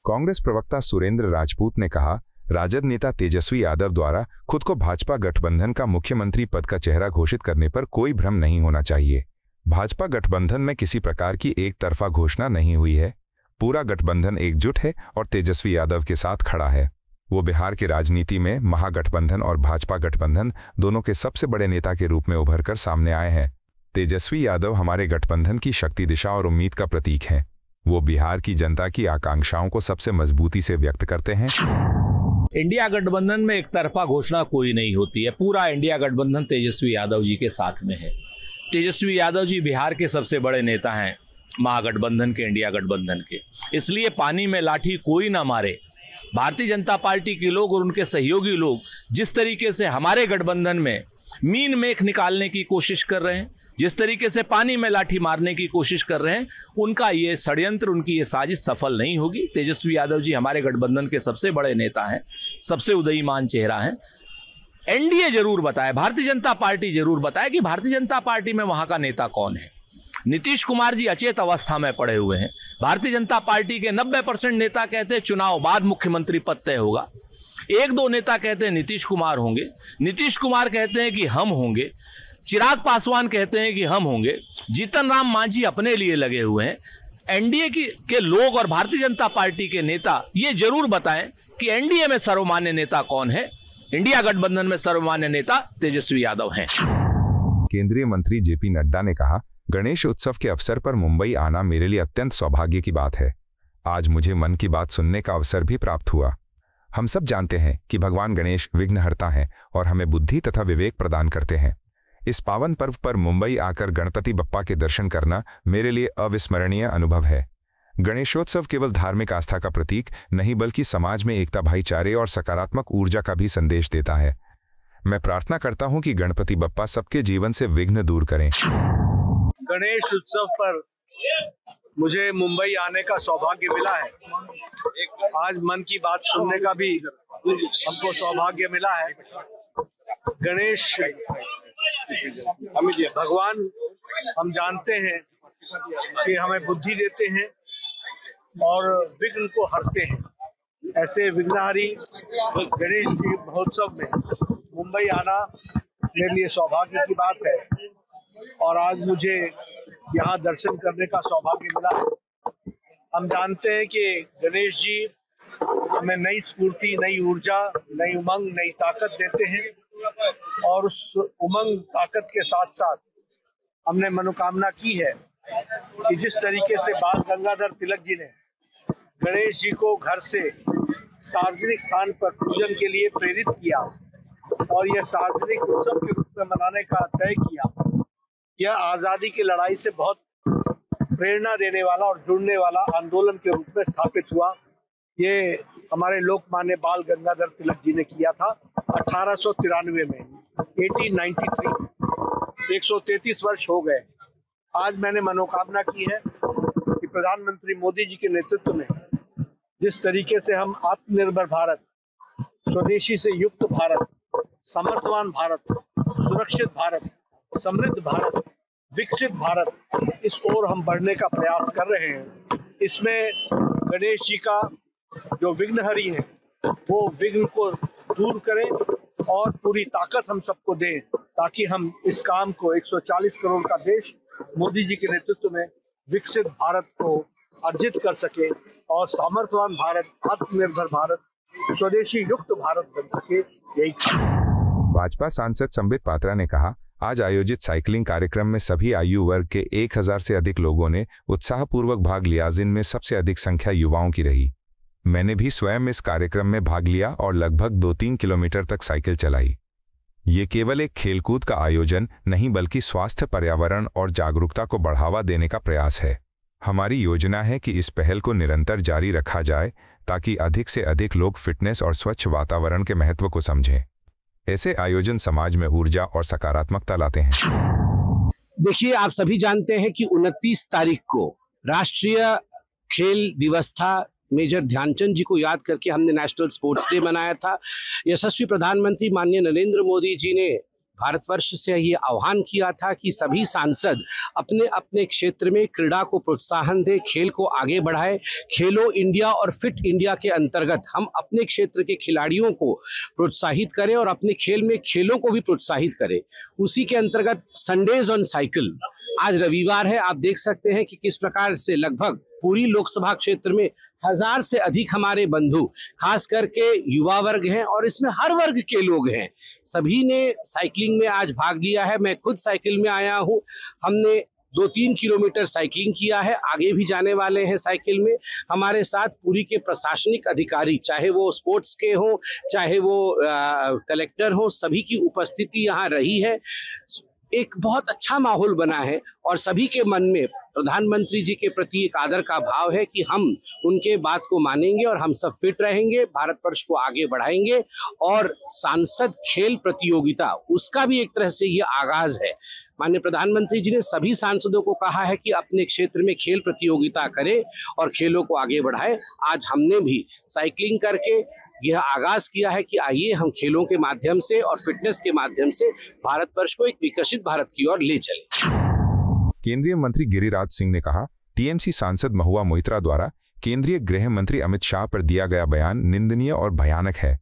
कांग्रेस प्रवक्ता सुरेंद्र राजपूत ने कहा, राजद नेता तेजस्वी यादव द्वारा खुद को भाजपा गठबंधन का मुख्यमंत्री पद का चेहरा घोषित करने पर कोई भ्रम नहीं होना चाहिए। भाजपा गठबंधन में किसी प्रकार की एक तरफा घोषणा नहीं हुई है। पूरा गठबंधन एकजुट है और तेजस्वी यादव के साथ खड़ा है। वो बिहार की राजनीति में महागठबंधन और भाजपा गठबंधन दोनों के सबसे बड़े नेता के रूप में उभरकर सामने आए हैं। तेजस्वी यादव हमारे गठबंधन की शक्ति, दिशा और उम्मीद का प्रतीक हैं। वो बिहार की जनता की आकांक्षाओं को सबसे मजबूती से व्यक्त करते हैं। इंडिया गठबंधन में एक तरफा घोषणा कोई नहीं होती है। पूरा इंडिया गठबंधन तेजस्वी यादव जी के साथ में है। तेजस्वी यादव जी बिहार के सबसे बड़े नेता हैं महागठबंधन के, इंडिया गठबंधन के। इसलिए पानी में लाठी कोई ना मारे। भारतीय जनता पार्टी के लोग और उनके सहयोगी लोग जिस तरीके से हमारे गठबंधन में मीन मेख निकालने की कोशिश कर रहे हैं, जिस तरीके से पानी में लाठी मारने की कोशिश कर रहे हैं, उनका ये षड्यंत्र, उनकी ये साजिश सफल नहीं होगी। तेजस्वी यादव जी हमारे गठबंधन के सबसे बड़े नेता हैं, सबसे उदयीमान चेहरा हैं। एनडीए जरूर बताए, भारतीय जनता पार्टी जरूर बताए कि भारतीय जनता पार्टी में वहां का नेता कौन है। नीतीश कुमार जी अचेत अवस्था में पड़े हुए हैं। भारतीय जनता पार्टी के 90% नेता कहते हैं चुनाव बाद मुख्यमंत्री पद तय होगा। एक दो नेता कहते हैं नीतीश कुमार होंगे, नीतीश कुमार कहते हैं कि हम होंगे, चिराग पासवान कहते हैं कि हम होंगे, जीतन राम मांझी अपने लिए लगे हुए हैं। एनडीए के लोग और भारतीय जनता पार्टी के नेता ये जरूर बताएं कि एनडीए में सर्वमान्य नेता कौन है। इंडिया गठबंधन में सर्वमान्य नेता तेजस्वी यादव हैं। केंद्रीय मंत्री जेपी नड्डा ने कहा, गणेश उत्सव के अवसर पर मुंबई आना मेरे लिए अत्यंत सौभाग्य की बात है। आज मुझे मन की बात सुनने का अवसर भी प्राप्त हुआ। हम सब जानते हैं कि भगवान गणेश विघ्नहर्ता हैं और हमें बुद्धि तथा विवेक प्रदान करते हैं। इस पावन पर्व पर मुंबई आकर गणपति बप्पा के दर्शन करना मेरे लिए अविस्मरणीय अनुभव है। गणेशोत्सव केवल धार्मिक आस्था का प्रतीक नहीं बल्कि समाज में एकता, भाईचारे और सकारात्मक ऊर्जा का भी संदेश देता है। मैं प्रार्थना करता हूं कि गणपति बप्पा सबके जीवन से विघ्न दूर करें। गणेश उत्सव पर मुझे मुंबई आने का सौभाग्य मिला है। आज मन की बात सुनने का भी हमको सौभाग्य मिला है। गणेश भगवान हम जानते हैं कि हमें बुद्धि देते हैं और विघ्न को हरते हैं। ऐसे विघ्नहरी गणेश जी महोत्सव में मुंबई आना मेरे लिए सौभाग्य की बात है और आज मुझे यहाँ दर्शन करने का सौभाग्य मिला है। हम जानते हैं कि गणेश जी हमें नई स्फूर्ति, नई ऊर्जा, नई उमंग, नई ताकत देते हैं और उस उमंग ताकत के साथ साथ हमने मनोकामना की है कि जिस तरीके से बाल गंगाधर तिलक जी ने गणेश जी को घर से सार्वजनिक स्थान पर पूजन के लिए प्रेरित किया और यह सार्वजनिक उत्सव के रूप में मनाने का तय किया, यह आजादी की लड़ाई से बहुत प्रेरणा देने वाला और जुड़ने वाला आंदोलन के रूप में स्थापित हुआ। ये हमारे लोकमान्य बाल गंगाधर तिलक जी ने किया था 1893 में, 1893। 133 वर्ष हो गए। आज मैंने मनोकामना की है कि प्रधानमंत्री मोदी जी के नेतृत्व में जिस तरीके से हम आत्मनिर्भर भारत, स्वदेशी से युक्त भारत, समर्थवान भारत, सुरक्षित भारत, समृद्ध भारत, विकसित भारत, इस ओर हम बढ़ने का प्रयास कर रहे हैं। इसमें गणेश जी का जो विघ्नहरी है वो विघ्न को दूर करें और पूरी ताकत हम सबको दें ताकि हम इस काम को 140 करोड़ का देश मोदी जी के नेतृत्व में विकसित भारत को अर्जित कर सके और सामर्थ्यवान भारत, आत्मनिर्भर भारत, स्वदेशी युक्त भारत बन सके। यही भाजपा सांसद संबित पात्रा ने कहा, आज आयोजित साइकिलिंग कार्यक्रम में सभी आयु वर्ग के 1000 से अधिक लोगों ने उत्साहपूर्वक भाग लिया, जिनमें सबसे अधिक संख्या युवाओं की रही। मैंने भी स्वयं इस कार्यक्रम में भाग लिया और लगभग 2-3 किलोमीटर तक साइकिल चलाई। ये केवल एक खेलकूद का आयोजन नहीं बल्कि स्वास्थ्य, पर्यावरण और जागरूकता को बढ़ावा देने का प्रयास है। हमारी योजना है कि इस पहल को निरंतर जारी रखा जाए ताकि अधिक से अधिक लोग फिटनेस और स्वच्छ वातावरण के महत्व को समझें। ऐसे आयोजन समाज में ऊर्जा और सकारात्मकता लाते हैं। देखिए, आप सभी जानते हैं कि 29 तारीख को राष्ट्रीय खेल दिवस था। मेजर ध्यानचंद जी को याद करके हमने नेशनल स्पोर्ट्स डे मनाया था। यशस्वी प्रधानमंत्री माननीय नरेंद्र मोदी जी ने भारतवर्ष से ये आह्वान किया था कि सभी सांसद अपने अपने क्षेत्र में क्रीड़ा को प्रोत्साहन दें, खेल को आगे बढ़ाएं। खेलो इंडिया और फिट इंडिया के अंतर्गत हम अपने क्षेत्र के खिलाड़ियों को प्रोत्साहित करें और अपने खेल में खेलों को भी प्रोत्साहित करें। उसी के अंतर्गत संडेज ऑन साइकिल, आज रविवार है, आप देख सकते हैं कि किस प्रकार से लगभग पूरी लोकसभा क्षेत्र में 1000 से अधिक हमारे बंधु, खास करके युवा वर्ग हैं और इसमें हर वर्ग के लोग हैं, सभी ने साइकिलिंग में आज भाग लिया है। मैं खुद साइकिल में आया हूं। हमने 2-3 किलोमीटर साइकिलिंग किया है, आगे भी जाने वाले हैं साइकिल में। हमारे साथ पूरी के प्रशासनिक अधिकारी, चाहे वो स्पोर्ट्स के हों, चाहे वो कलेक्टर हों, सभी की उपस्थिति यहाँ रही है। एक बहुत अच्छा माहौल बना है और सभी के मन में प्रधानमंत्री जी के प्रति एक आदर का भाव है कि हम उनके बात को मानेंगे और हम सब फिट रहेंगे, भारतवर्ष को आगे बढ़ाएंगे। और सांसद खेल प्रतियोगिता, उसका भी एक तरह से ये आगाज है। माननीय प्रधानमंत्री जी ने सभी सांसदों को कहा है कि अपने क्षेत्र में खेल प्रतियोगिता करें और खेलों को आगे बढ़ाएं। आज हमने भी साइकिलिंग करके यह आगाज किया है कि आइए हम खेलों के माध्यम से और फिटनेस के माध्यम से भारतवर्ष को एक विकसित भारत की ओर ले चलें। केंद्रीय मंत्री गिरिराज सिंह ने कहा, टीएमसी सांसद महुआ मोइत्रा द्वारा केंद्रीय गृह मंत्री अमित शाह पर दिया गया बयान निंदनीय और भयानक है।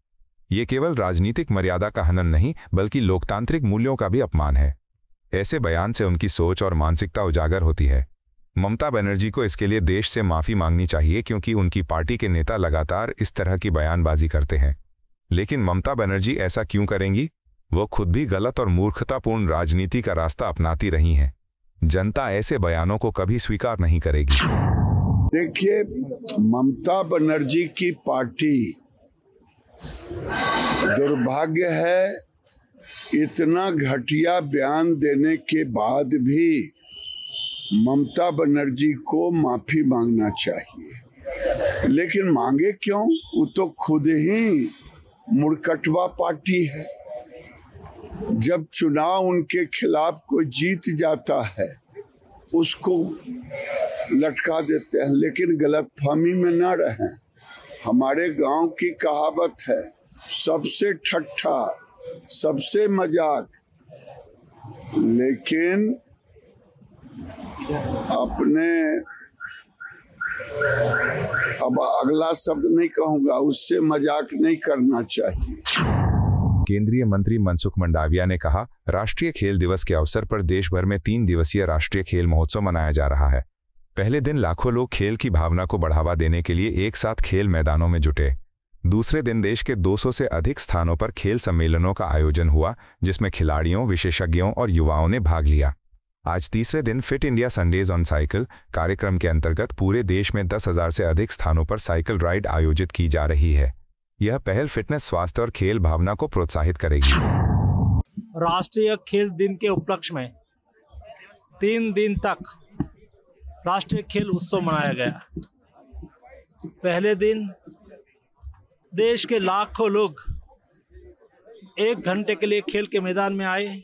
ये केवल राजनीतिक मर्यादा का हनन नहीं, बल्कि लोकतांत्रिक मूल्यों का भी अपमान है। ऐसे बयान से उनकी सोच और मानसिकता उजागर होती है। ममता बनर्जी को इसके लिए देश से माफी मांगनी चाहिए, क्योंकि उनकी पार्टी के नेता लगातार इस तरह की बयानबाजी करते हैं। लेकिन ममता बनर्जी ऐसा क्यों करेंगी? वो खुद भी गलत और मूर्खतापूर्ण राजनीति का रास्ता अपनाती रही हैं। जनता ऐसे बयानों को कभी स्वीकार नहीं करेगी। देखिए, ममता बनर्जी की पार्टी, दुर्भाग्य है, इतना घटिया बयान देने के बाद भी ममता बनर्जी को माफी मांगना चाहिए। लेकिन मांगे क्यों? वो तो खुद ही मुर्कटवा पार्टी है। जब चुनाव उनके खिलाफ कोई जीत जाता है, उसको लटका देते हैं। लेकिन गलतफहमी में न रहें। हमारे गांव की कहावत है, सबसे ठट्ठा, सबसे मजाक, लेकिन अपने, अब अगला शब्द नहीं कहूंगा, उससे मजाक नहीं करना चाहिए। केंद्रीय मंत्री मनसुख मंडाविया ने कहा, राष्ट्रीय खेल दिवस के अवसर पर देश भर में 3 दिवसीय राष्ट्रीय खेल महोत्सव मनाया जा रहा है। पहले दिन लाखों लोग खेल की भावना को बढ़ावा देने के लिए एक साथ खेल मैदानों में जुटे। दूसरे दिन देश के 200 से अधिक स्थानों पर खेल सम्मेलनों का आयोजन हुआ, जिसमें खिलाड़ियों, विशेषज्ञों और युवाओं ने भाग लिया। आज तीसरे दिन fit India Sundays on cycle कार्यक्रम के अंतर्गत पूरे देश में 10,000 से अधिक स्थानों पर साइकिल राइड आयोजित की जा रही है। यह पहल फिटनेस, स्वास्थ्य और खेल भावना को प्रोत्साहित करेगी। राष्ट्रीय खेल दिन के उपलक्ष्य में 3 दिन तक राष्ट्रीय खेल उत्सव मनाया गया। पहले दिन देश के लाखों लोग 1 घंटे के लिए खेल के मैदान में आए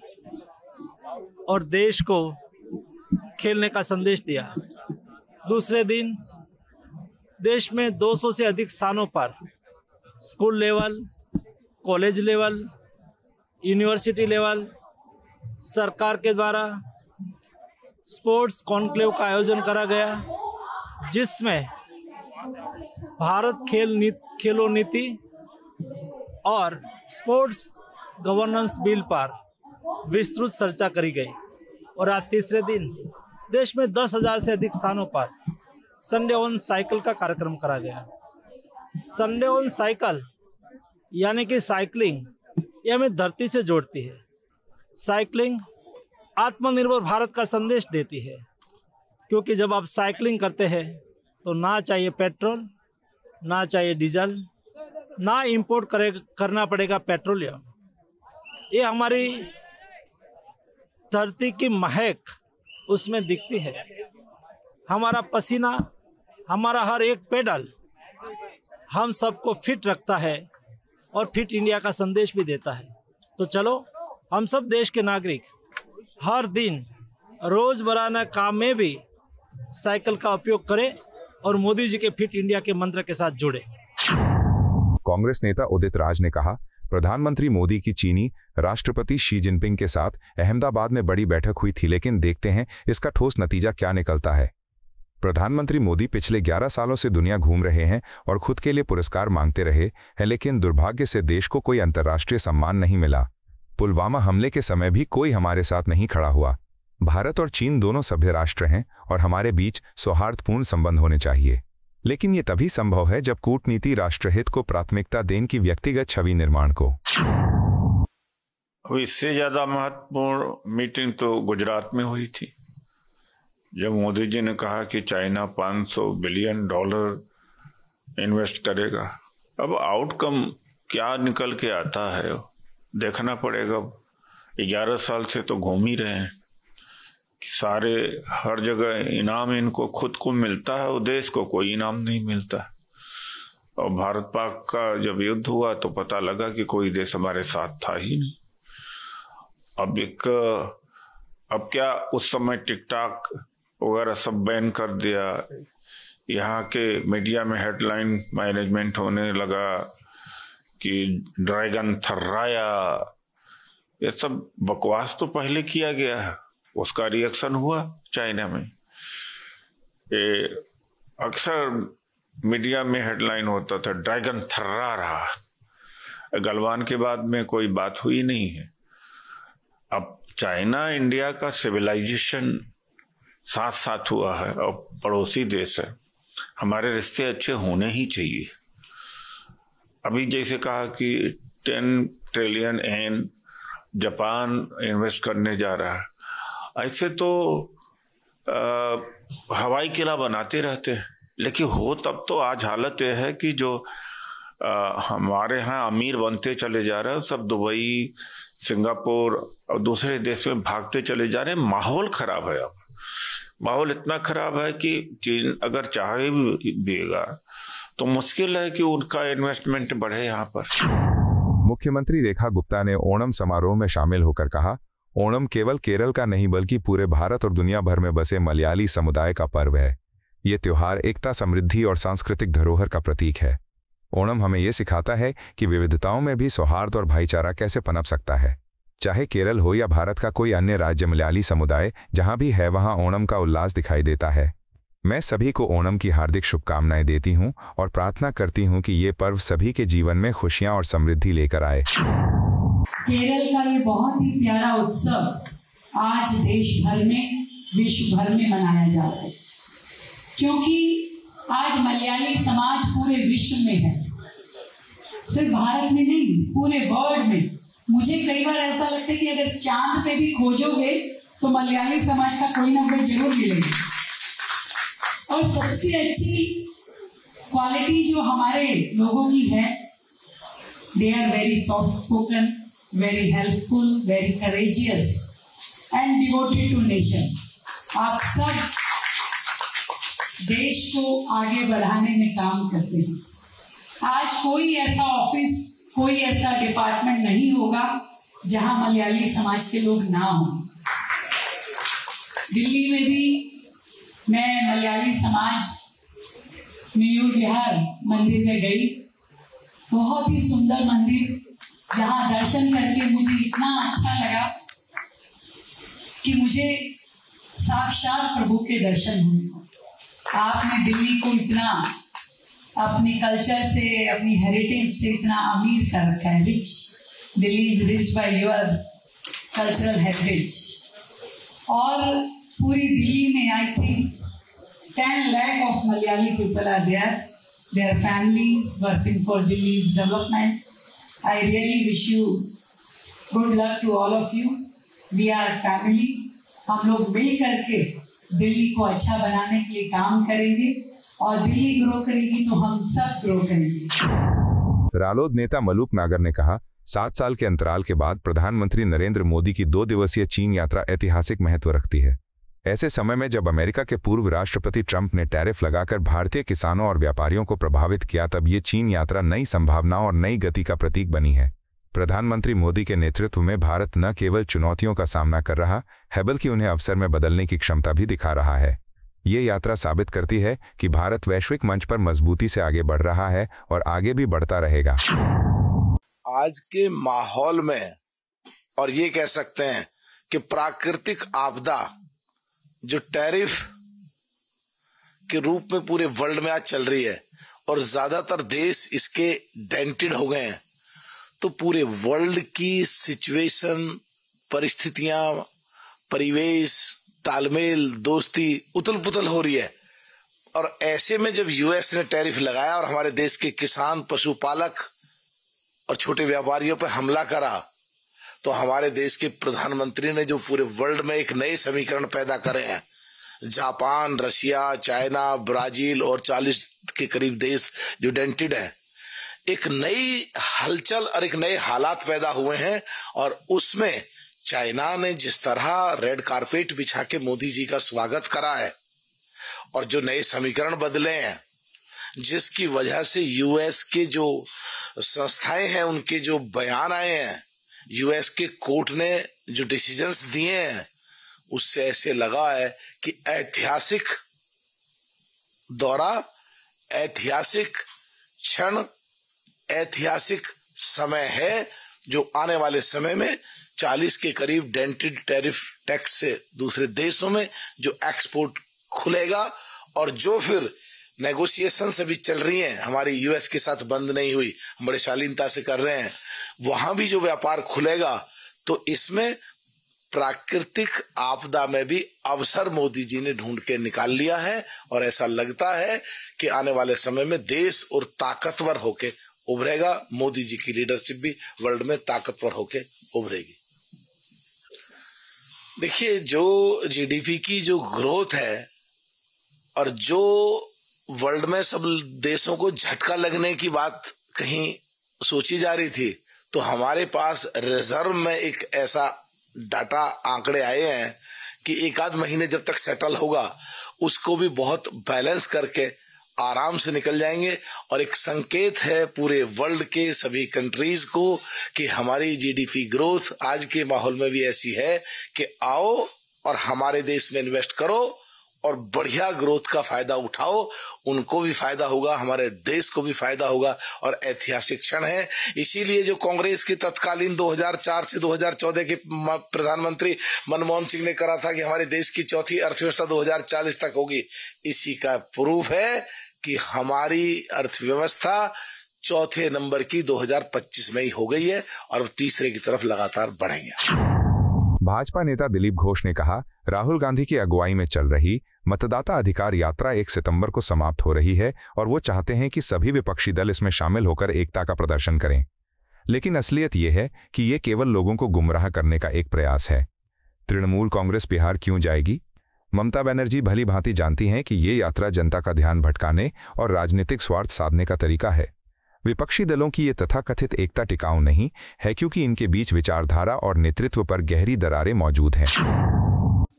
और देश को खेलने का संदेश दिया। दूसरे दिन देश में 200 से अधिक स्थानों पर school level, college level, university level, सरकार के द्वारा स्पोर्ट्स कॉन्क्लेव का आयोजन करा गया, जिसमें भारत खेलो नीति और स्पोर्ट्स गवर्नेंस बिल पर विस्तृत चर्चा करी गई। और आज तीसरे दिन देश में 10,000 से अधिक स्थानों पर संडे ऑन साइकिल का कार्यक्रम करा गया। संडे ऑन साइकिल यानी कि साइकिलिंग, ये हमें धरती से जोड़ती है। साइकिलिंग आत्मनिर्भर भारत का संदेश देती है, क्योंकि जब आप साइकिलिंग करते हैं तो ना चाहिए पेट्रोल, ना चाहिए डीजल, ना इंपोर्ट करना पड़ेगा पेट्रोलियम। ये हमारी धरती की महक उसमें दिखती है। हमारा पसीना, हमारा हर एक पेडल हम सबको फिट रखता है और फिट इंडिया का संदेश भी देता है। तो चलो हम सब देश के नागरिक हर दिन रोजमर्रा काम में भी साइकिल का उपयोग करें और मोदी जी के फिट इंडिया के मंत्र के साथ जुड़े। कांग्रेस नेता उदित राज ने कहा, प्रधानमंत्री मोदी की चीनी राष्ट्रपति शी जिनपिंग के साथ अहमदाबाद में बड़ी बैठक हुई थी, लेकिन देखते हैं इसका ठोस नतीजा क्या निकलता है। प्रधानमंत्री मोदी पिछले 11 सालों से दुनिया घूम रहे हैं और खुद के लिए पुरस्कार मांगते रहे हैं, लेकिन दुर्भाग्य से देश को कोई अंतर्राष्ट्रीय सम्मान नहीं मिला। पुलवामा हमले के समय भी कोई हमारे साथ नहीं खड़ा हुआ। भारत और चीन दोनों सभ्य राष्ट्र हैं और हमारे बीच सौहार्दपूर्ण संबंध होने चाहिए, लेकिन ये तभी संभव है जब कूटनीति राष्ट्रहित को प्राथमिकता दें कि व्यक्तिगत छवि निर्माण को। अब इससे ज्यादा महत्वपूर्ण मीटिंग तो गुजरात में हुई थी, जब मोदी जी ने कहा कि चाइना $500 बिलियन इन्वेस्ट करेगा। अब आउटकम क्या निकल के आता है देखना पड़ेगा। 11 साल से तो घूम ही रहे हैं कि सारे हर जगह इनाम इनको खुद को मिलता है और देश को कोई इनाम नहीं मिलता। और भारत पाक का जब युद्ध हुआ तो पता लगा कि कोई देश हमारे साथ था ही नहीं। अब क्या उस समय टिकटॉक वगैरह सब बैन कर दिया। यहाँ के मीडिया में हेडलाइन मैनेजमेंट होने लगा कि ड्रैगन थर्राया। ये सब बकवास तो पहले किया गया है, उसका रिएक्शन हुआ चाइना में। ये अक्सर मीडिया में हेडलाइन होता था ड्रैगन थर्रा रहा। गलवान के बाद में कोई बात हुई नहीं है। अब चाइना इंडिया का सिविलाइजेशन साथ साथ हुआ है और पड़ोसी देश है, हमारे रिश्ते अच्छे होने ही चाहिए। अभी जैसे कहा कि 10 ट्रिलियन येन जापान इन्वेस्ट करने जा रहा है, ऐसे तो हवाई किला बनाते रहते हैं, लेकिन हो तब तो आज हालत यह है कि जो हमारे यहाँ अमीर बनते चले जा रहे हैं सब दुबई, सिंगापुर और दूसरे देश में भागते चले जा रहे हैं। माहौल खराब है। अब माहौल इतना खराब है कि चीन अगर चाहे भी तो मुश्किल है कि उनका इन्वेस्टमेंट बढ़े यहाँ पर। मुख्यमंत्री रेखा गुप्ता ने ओणम समारोह में शामिल होकर कहा, ओणम केवल केरल का नहीं बल्कि पूरे भारत और दुनिया भर में बसे मलयाली समुदाय का पर्व है। ये त्योहार एकता, समृद्धि और सांस्कृतिक धरोहर का प्रतीक है। ओणम हमें ये सिखाता है कि विविधताओं में भी सौहार्द और भाईचारा कैसे पनप सकता है। चाहे केरल हो या भारत का कोई अन्य राज्य, मलयाली समुदाय जहां भी है वहां ओणम का उल्लास दिखाई देता है। मैं सभी को ओणम की हार्दिक शुभकामनाएं देती हूं और प्रार्थना करती हूं कि ये पर्व सभी के जीवन में खुशियां और समृद्धि लेकर आए। केरल का ये बहुत ही प्यारा उत्सव आज देश भर में, विश्व भर में मनाया जा रहा है, क्योंकि आज मलयाली समाज पूरे विश्व में है, सिर्फ भारत में नहीं, पूरे वर्ल्ड में। मुझे कई बार ऐसा लगता है कि अगर चांद पे भी खोजोगे तो मलयाली समाज का कोई ना कोई जरूर मिलेगा। और सबसे अच्छी क्वालिटी जो हमारे लोगों की है, they are very soft spoken, very helpful, very courageous and devoted to nation. आप सब देश को आगे बढ़ाने में काम करते हैं। आज कोई ऐसा ऑफिस, कोई ऐसा डिपार्टमेंट नहीं होगा जहां मलयाली समाज के लोग ना हों। दिल्ली में भी मैं मलयाली समाज मयूर विहार मंदिर में गई। बहुत ही सुंदर मंदिर, जहां दर्शन करके मुझे इतना अच्छा लगा कि मुझे साक्षात प्रभु के दर्शन हुए। आपने दिल्ली को इतना अपनी कल्चर से, अपनी हेरिटेज से इतना अमीर कर रखा है। Rich, Delhi is rich by your cultural heritage. और पूरी दिल्ली में I think 10 lakh of Malayali people are there. Their families working for Delhi's development. I really wish you good luck to all of you. We are family. हम लोग मिल करके दिल्ली को अच्छा बनाने के लिए काम करेंगे और दिल्ली ग्रो करेगी तो हम सब ग्रो करेंगे। रालोद नेता मलूक नागर ने कहा, 7 साल के अंतराल के बाद प्रधानमंत्री नरेंद्र मोदी की 2 दिवसीय चीन यात्रा ऐतिहासिक महत्व रखती है। ऐसे समय में जब अमेरिका के पूर्व राष्ट्रपति ट्रंप ने टैरिफ लगाकर भारतीय किसानों और व्यापारियों को प्रभावित किया, तब ये चीन यात्रा नई संभावनाओं और नई गति का प्रतीक बनी है। प्रधानमंत्री मोदी के नेतृत्व में भारत न केवल चुनौतियों का सामना कर रहा है बल्कि उन्हें अवसर में बदलने की क्षमता भी दिखा रहा है। ये यात्रा साबित करती है कि भारत वैश्विक मंच पर मजबूती से आगे बढ़ रहा है और आगे भी बढ़ता रहेगा। आज के माहौल में, और ये कह सकते हैं कि प्राकृतिक आपदा जो टैरिफ के रूप में पूरे वर्ल्ड में आज चल रही है और ज्यादातर देश इसके डेंटेड हो गए हैं, तो पूरे वर्ल्ड की सिचुएशन, परिस्थितियां, परिवेश, तालमेल, दोस्ती उथल पुथल हो रही है। और ऐसे में जब यूएस ने टैरिफ लगाया और हमारे देश के किसान, पशुपालक और छोटे व्यापारियों पर हमला करा, तो हमारे देश के प्रधानमंत्री ने जो पूरे वर्ल्ड में एक नए समीकरण पैदा करे हैं, जापान, रशिया, चाइना, ब्राजील और 40 के करीब देश जो डेंटेड है, एक नई हलचल और एक नए हालात पैदा हुए हैं। और उसमें चाइना ने जिस तरह रेड कारपेट बिछा के मोदी जी का स्वागत करा है और जो नए समीकरण बदले हैं, जिसकी वजह से यूएस के जो संस्थाएं हैं उनके जो बयान आए हैं, यूएस के कोर्ट ने जो डिसीजंस दिए हैं, उससे ऐसे लगा है कि ऐतिहासिक दौरा, ऐतिहासिक क्षण, ऐतिहासिक समय है जो आने वाले समय में 40 के करीब डेंटेड टैरिफ टैक्स से दूसरे देशों में जो एक्सपोर्ट खुलेगा और जो फिर नेगोशिएशंस अभी चल रही हैं हमारी यूएस के साथ बंद नहीं हुई, हम बड़े शालीनता से कर रहे हैं, वहां भी जो व्यापार खुलेगा। तो इसमें प्राकृतिक आपदा में भी अवसर मोदी जी ने ढूंढ के निकाल लिया है और ऐसा लगता है कि आने वाले समय में देश और ताकतवर होके उभरेगा। मोदी जी की लीडरशिप भी वर्ल्ड में ताकतवर होके उभरेगी। देखिए, जो जीडीपी की जो ग्रोथ है और जो वर्ल्ड में सब देशों को झटका लगने की बात कहीं सोची जा रही थी, तो हमारे पास रिजर्व में एक ऐसा डाटा आंकड़े आए हैं कि एक आध महीने जब तक सेटल होगा उसको भी बहुत बैलेंस करके आराम से निकल जाएंगे। और एक संकेत है पूरे वर्ल्ड के सभी कंट्रीज को कि हमारी जीडीपी ग्रोथ आज के माहौल में भी ऐसी है कि आओ और हमारे देश में इन्वेस्ट करो और बढ़िया ग्रोथ का फायदा उठाओ। उनको भी फायदा होगा, हमारे देश को भी फायदा होगा और ऐतिहासिक क्षण है। इसीलिए जो कांग्रेस के तत्कालीन 2004 से 2014 के प्रधानमंत्री मनमोहन सिंह ने करा था कि हमारे देश की चौथी अर्थव्यवस्था 2040 तक होगी, इसी का प्रूफ है कि हमारी अर्थव्यवस्था चौथे नंबर की 2025 में ही हो गई है और तीसरे की तरफ लगातार बढ़ेंगे। भाजपा नेता दिलीप घोष ने कहा, राहुल गांधी की अगुवाई में चल रही मतदाता अधिकार यात्रा 1 सितंबर को समाप्त हो रही है और वो चाहते हैं कि सभी विपक्षी दल इसमें शामिल होकर एकता का प्रदर्शन करें। लेकिन असलियत ये है कि ये केवल लोगों को गुमराह करने का एक प्रयास है। तृणमूल कांग्रेस बिहार क्यों जाएगी? ममता बनर्जी भली भांति जानती हैं कि ये यात्रा जनता का ध्यान भटकाने और राजनीतिक स्वार्थ साधने का तरीका है। विपक्षी दलों की ये तथाकथित एकता टिकाऊ नहीं है क्योंकि इनके बीच विचारधारा और नेतृत्व पर गहरी दरारें मौजूद हैं।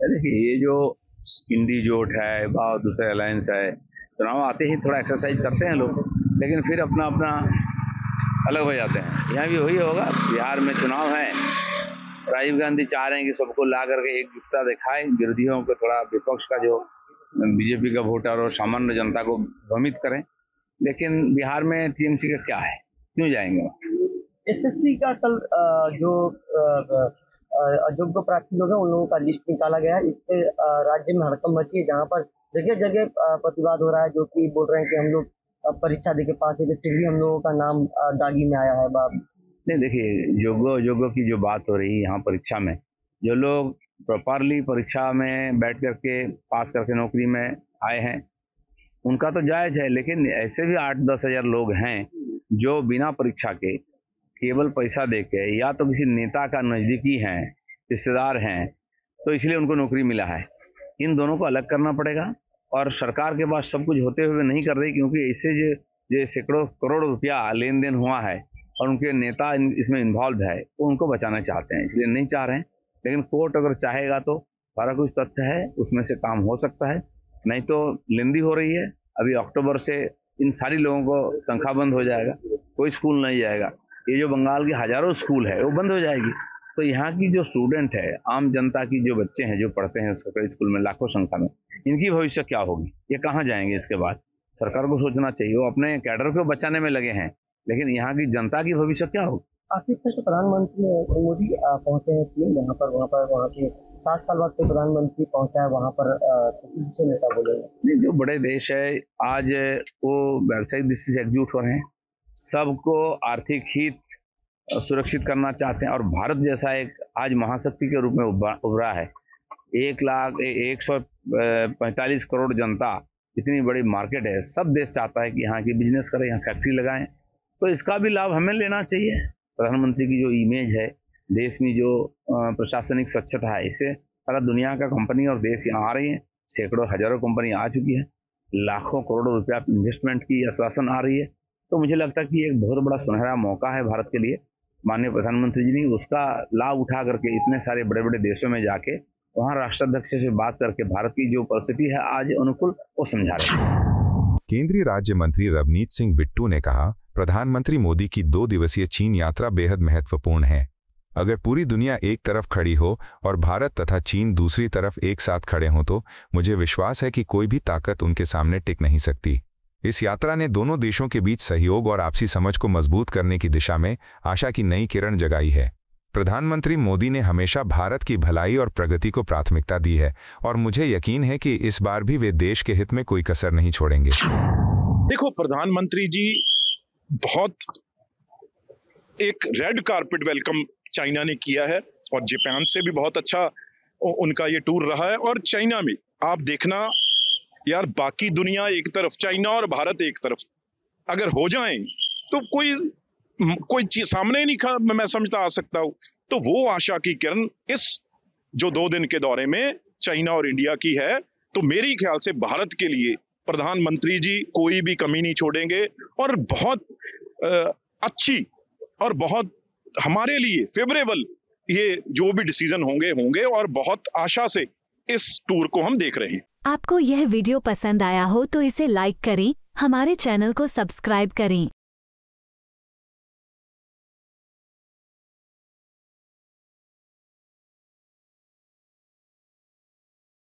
देखिए, ये जो इंडी जोट है और दूसरे अलायंस है, चुनाव आते ही थोड़ा एक्सरसाइज करते हैं लोग, लेकिन फिर अपना अपना अलग हो जाते हैं। यहाँ भी वही होगा। बिहार में चुनाव है, राजीव गांधी चाह रहे हैं कि सबको ला करके एकजुटता दिखाए, विरोधियों को थोड़ा, विपक्ष का जो बीजेपी का वोटर और सामान्य जनता को भ्रमित करें। लेकिन बिहार में टीएमसी का क्या है, क्यों जाएंगे? एसएससी का कल जो अयोग्य प्रार्थी लोग हैं उन लोगों का लिस्ट निकाला गया है। इससे राज्य में हड़कंप मची है, जहाँ पर जगह जगह प्रतिवाद हो रहा है, जो कि बोल रहे हैं कि हम लोग परीक्षा दे के पास है, फिर भी हम लोगों का नाम दागी में आया है। नहीं, देखिए, योग्य की जो बात हो रही है यहाँ परीक्षा में, जो लोग प्रॉपरली परीक्षा में बैठ करके पास करके नौकरी में आए हैं उनका तो जायज है, लेकिन ऐसे भी 8-10 हजार लोग हैं जो बिना परीक्षा के केवल पैसा देके या तो किसी नेता का नजदीकी हैं, रिश्तेदार हैं, तो इसलिए उनको नौकरी मिला है। इन दोनों को अलग करना पड़ेगा और सरकार के पास सब कुछ होते हुए नहीं कर रही, क्योंकि इससे जो सैकड़ों करोड़ रुपया लेन देन हुआ है और उनके नेता इसमें इन्वॉल्व है, तो उनको बचाना चाहते हैं, इसलिए नहीं चाह रहे हैं। लेकिन कोर्ट अगर चाहेगा तो सारा कुछ तथ्य है, उसमें से काम हो सकता है, नहीं तो लेंदी हो रही है। अभी अक्टूबर से इन सारी लोगों को तनख्वाह बंद हो जाएगा, कोई स्कूल नहीं जाएगा। ये जो बंगाल की हजारों स्कूल है वो बंद हो जाएगी। तो यहाँ की जो स्टूडेंट है, आम जनता की जो बच्चे हैं जो पढ़ते हैं सरकारी स्कूल में लाखों संख्या में, इनकी भविष्य क्या होगी, ये कहाँ जाएंगे? इसके बाद सरकार को सोचना चाहिए। वो अपने कैडर को बचाने में लगे हैं, लेकिन यहाँ की जनता की भविष्य क्या होगी? आखिर तक तो प्रधानमंत्री मोदी पहुंचे हैं चीन, वहाँ के 7 साल बाद प्रधानमंत्री पहुंचा है वहाँ पर, तो नेता बोलेंगे। नहीं, जो बड़े देश है आज वो व्यावसायिक दृष्टि से एकजुट हो रहे हैं, सबको आर्थिक हित सुरक्षित करना चाहते हैं और भारत जैसा एक आज महाशक्ति के रूप में उभरा है। 1,145 करोड़ जनता, इतनी बड़ी मार्केट है, सब देश चाहता है कि यहाँ की बिजनेस करें, यहाँ फैक्ट्री लगाएं, तो इसका भी लाभ हमें लेना चाहिए। प्रधानमंत्री की जो इमेज है, देश में जो प्रशासनिक स्वच्छता है, इससे सारा दुनिया का कंपनी और देश यहाँ आ रही है, सैकड़ों हजारों कंपनी आ चुकी है, लाखों करोड़ों रुपया इन्वेस्टमेंट की आश्वासन आ रही है। तो मुझे लगता है कि एक बहुत बड़ा सुनहरा मौका है भारत के लिए। माननीय प्रधानमंत्री जी ने उसका लाभ उठा करके इतने सारे बड़े बड़े देशों में जाके वहाँ राष्ट्राध्यक्ष से बात करके भारत की जो परिस्थिति है आज अनुकूल, वो समझा रहे हैं। केंद्रीय राज्य मंत्री रवनीत सिंह बिट्टू ने कहा, प्रधानमंत्री मोदी की 2 दिवसीय चीन यात्रा बेहद महत्वपूर्ण है। अगर पूरी दुनिया एक तरफ खड़ी हो और भारत तथा चीन दूसरी तरफ एक साथ खड़े हों तो मुझे विश्वास है कि कोई भी ताकत उनके सामने टिक नहीं सकती। इस यात्रा ने दोनों देशों के बीच सहयोग और आपसी समझ को मजबूत करने की दिशा में आशा की नई किरण जगाई है। प्रधानमंत्री मोदी ने हमेशा भारत की भलाई और प्रगति को प्राथमिकता दी है और मुझे यकीन है कि इस बार भी वे देश के हित में कोई कसर नहीं छोड़ेंगे। देखो, प्रधानमंत्री जी बहुत एक रेड कारपेट वेलकम चाइना ने किया है और जापान से भी बहुत अच्छा उनका ये टूर रहा है। और चाइना में आप देखना यार, बाकी दुनिया एक तरफ, चाइना और भारत एक तरफ अगर हो जाएं तो कोई चीज सामने नहीं मैं समझता आ सकता हूं। तो वो आशा की किरण इस जो 2 दिन के दौरे में चाइना और इंडिया की है, तो मेरी ख्याल से भारत के लिए प्रधानमंत्री जी कोई भी कमी नहीं छोड़ेंगे और बहुत अच्छी और बहुत हमारे लिए फेवरेबल ये जो भी डिसीजन होंगे और बहुत आशा से इस टूर को हम देख रहे हैं। आपको यह वीडियो पसंद आया हो तो इसे लाइक करें, हमारे चैनल को सब्सक्राइब करें।